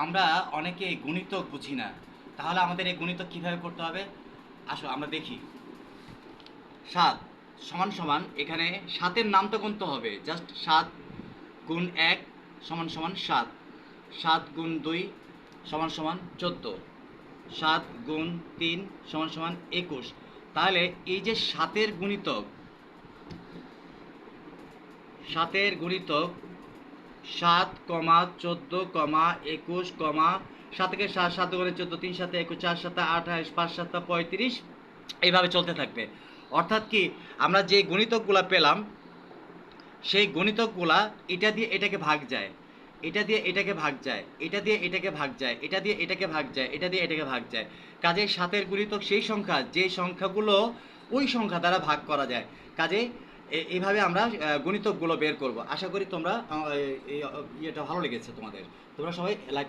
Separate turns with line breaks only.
আমরা অনেকে গণিতক বুঝি না, তাহলে আমাদের এই গণিতক কিভাবে করতে হবে? আসো আমরা দেখি। 7 সমান সমান, এখানে 7-এর নাম তো গুনতে হবে। জাস্ট 7 গুণ 1 সমান সমান 7, 7 গুণ 2 সমান সমান 14, 7 গুণ 3 সমান সমান 21। তাহলে এই যে 7-এর গুণিতক 7, 14, 21, 7 থেকে 7, 7 করে 14, 3 7 21, 4 7 28, 5 7 35, এইভাবে চলতে থাকবে। অর্থাৎ কি, আমরা যে গুণিতকগুলা পেলাম সেই গণিতকগুলা এটা দিয়ে এটাকে ভাগ যায়, এটা দিয়ে এটাকে ভাগ যায়, এটা দিয়ে এটাকে ভাগ যায়, এটা দিয়ে এটাকে ভাগ যায়, এটা দিয়ে এটাকে ভাগ যায়। কাজেই 7-এর গুণিতক সেই সংখ্যা যে সংখ্যাগুলো ওই সংখ্যা দ্বারা ভাগ করা যায়। কাজেই এইভাবে আমরা গণিতকগুলো বের করব। আশা করি তোমরা এই ইয়েটা ভালো লেগেছে তোমাদের। তোমরা সবাই লাইক